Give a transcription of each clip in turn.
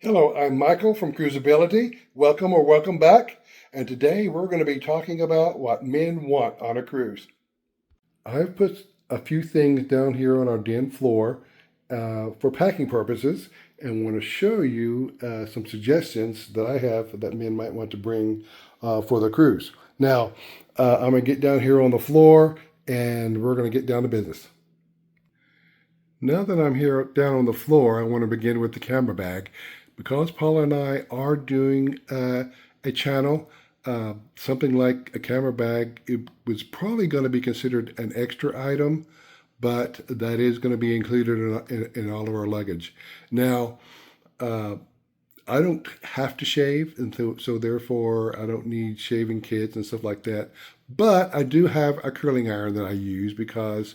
Hello, I'm Michael from Cruisability. Welcome or welcome back. And today we're going to be talking about what men want on a cruise. I've put a few things down here on our den floor for packing purposes and want to show you some suggestions that I have that men might want to bring for the cruise. Now, I'm going to get down here on the floor and we're going to get down to business. Now that I'm here down on the floor, I want to begin with the camera bag. Because Paula and I are doing a channel, something like a camera bag, it was probably going to be considered an extra item, but that is going to be included in all of our luggage. Now, uh, I don't have to shave, and so therefore I don't need shaving kits and stuff like that. But I do have a curling iron that I use because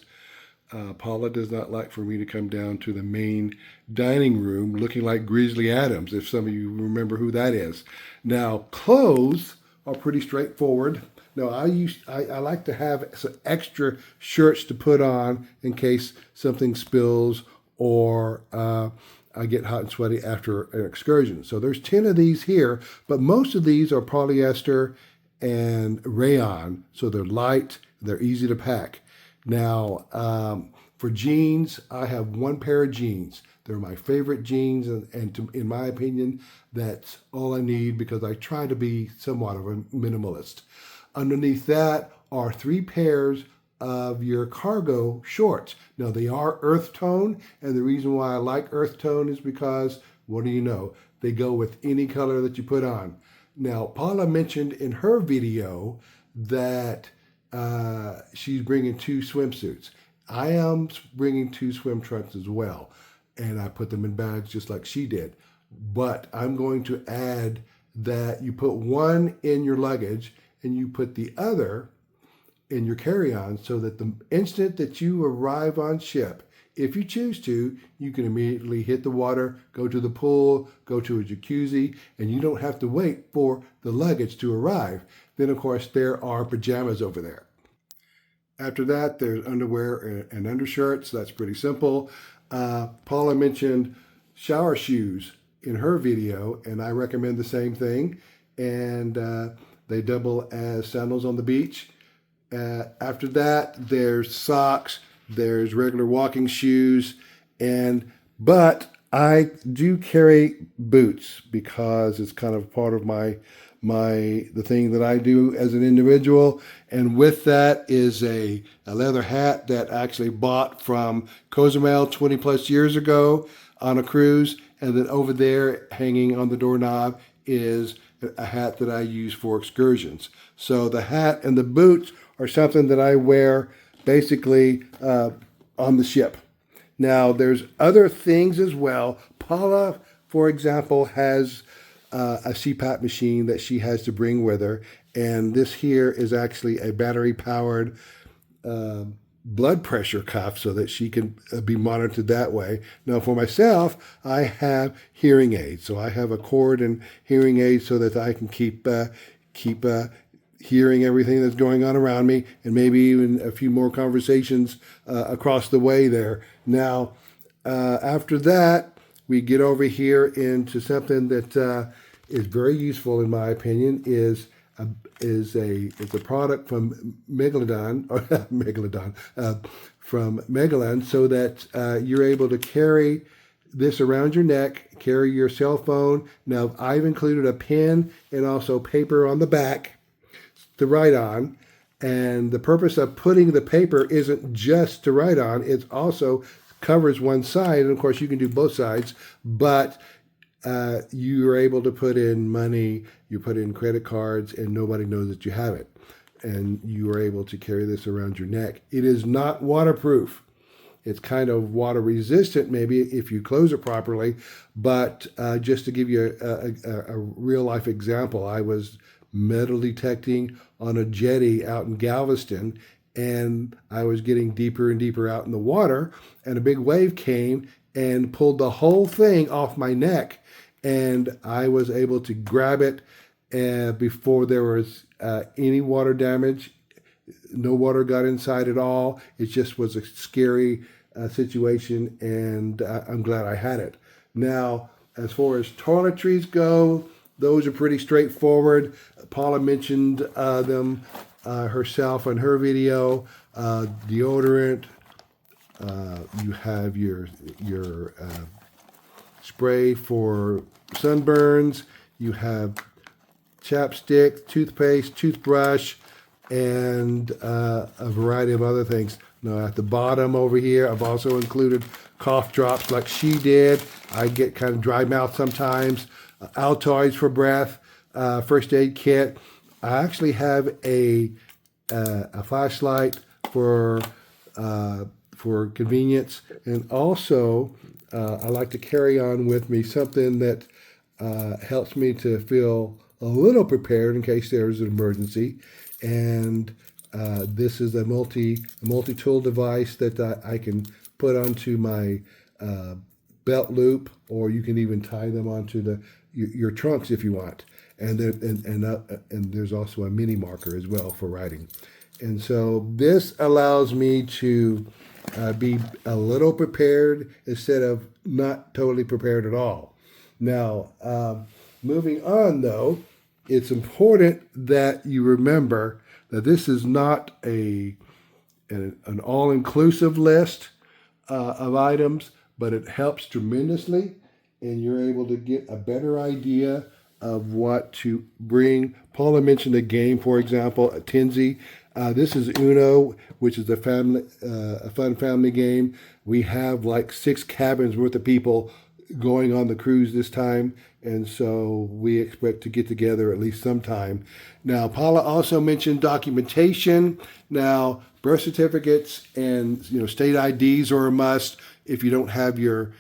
Paula does not like for me to come down to the main dining room looking like Grizzly Adams, if some of you remember who that is. Now, clothes are pretty straightforward. Now, I like to have some extra shirts to put on in case something spills or I get hot and sweaty after an excursion. So there's 10 of these here, but most of these are polyester and rayon, so they're light, they're easy to pack. Now, for jeans, I have one pair of jeans. They're my favorite jeans, in my opinion, that's all I need because I try to be somewhat of a minimalist. Underneath that are three pairs of your cargo shorts. Now, they are earth tone, and the reason why I like earth tone is because, what do you know? They go with any color that you put on. Now, Paula mentioned in her video that she's bringing two swimsuits. I am bringing two swim trunks as well, and I put them in bags just like she did. But I'm going to add that you put one in your luggage and you put the other in your carry-on so that the instant that you arrive on ship, if you choose to, you can immediately hit the water, go to the pool, go to a jacuzzi, and you don't have to wait for the luggage to arrive. Then, of course, there are pajamas over there. After that, there's underwear and undershirts. That's pretty simple. Paula mentioned shower shoes in her video, and I recommend the same thing. And they double as sandals on the beach. After that, there's socks, there's regular walking shoes, but I do carry boots because it's kind of part of the thing that I do as an individual. And with that is a leather hat that I actually bought from Cozumel 20 plus years ago on a cruise. And then over there hanging on the doorknob is a hat that I use for excursions. So the hat and the boots are something that I wear basically on the ship. Now, there's other things as well. Paula, for example, has a CPAP machine that she has to bring with her. And this here is actually a battery powered blood pressure cuff so that she can be monitored that way. Now, for myself, I have hearing aids. So I have a cord and hearing aids so that I can keep hearing everything that's going on around me and maybe even a few more conversations across the way there. Now, after that, we get over here into something that is very useful, in my opinion, is a product from Megalodon, or Megalodon, from Megalon, so that you're able to carry this around your neck, carry your cell phone. Now, I've included a pen and also paper on the back to write on. And the purpose of putting the paper isn't just to write on, it also covers one side. And of course, you can do both sides, but you are able to put in money, you put in credit cards, and nobody knows that you have it. And you are able to carry this around your neck. It is not waterproof. It's kind of water resistant, maybe if you close it properly. But just to give you a real life example, I was metal detecting on a jetty out in Galveston, and I was getting deeper and deeper out in the water, and a big wave came and pulled the whole thing off my neck, and I was able to grab it before there was any water damage. No water got inside at all. It just was a scary situation, and I'm glad I had it. Now, As far as toiletries go, those are pretty straightforward. Paula mentioned them herself in her video. Deodorant. You have your spray for sunburns. You have chapstick, toothpaste, toothbrush, and a variety of other things. Now at the bottom over here, I've also included cough drops like she did. I get kind of dry mouth sometimes. Altoids for breath, first aid kit. I actually have a flashlight for convenience, and also I like to carry on with me something that helps me to feel a little prepared in case there's an emergency. And this is a multi-tool device that I can put onto my belt loop, or you can even tie them onto your trunks if you want. And there's also a mini marker as well for writing. And so this allows me to be a little prepared instead of not totally prepared at all. Now, moving on though, it's important that you remember that this is not an all-inclusive list of items, but it helps tremendously, and you're able to get a better idea of what to bring. Paula mentioned a game, for example, a Tenzi. This is Uno, which is a fun family game. We have like 6 cabins worth of people going on the cruise this time, and so we expect to get together at least sometime. Now, Paula also mentioned documentation. Now, birth certificates and state IDs are a must if you don't have your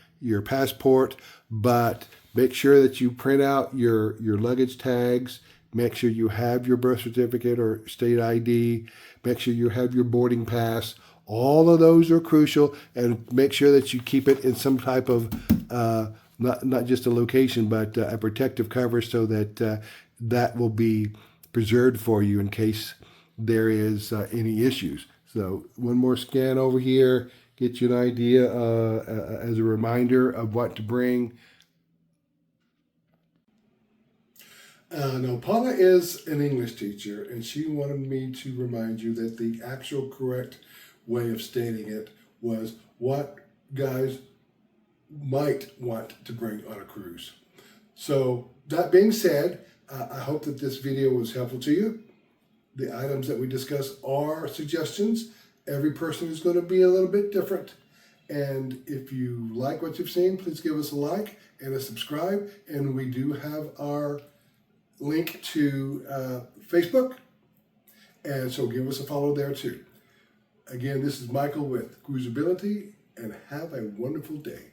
passport, but make sure that you print out your luggage tags. Make sure you have your birth certificate or state ID. Make sure you have your boarding pass. All of those are crucial, and make sure that you keep it in some type of not just a location, but a protective cover, so that that will be preserved for you in case there is any issues. So one more scan over here, get you an idea as a reminder of what to bring. Now, Paula is an English teacher, and she wanted me to remind you that the actual correct way of stating it was what guys might want to bring on a cruise. So that being said, I hope that this video was helpful to you. The items that we discussed are suggestions. Every person is going to be a little bit different. And if you like what you've seen, please give us a like and a subscribe. And we do have our link to Facebook, and so give us a follow there too. Again, this is Michael with Cruisability, and have a wonderful day.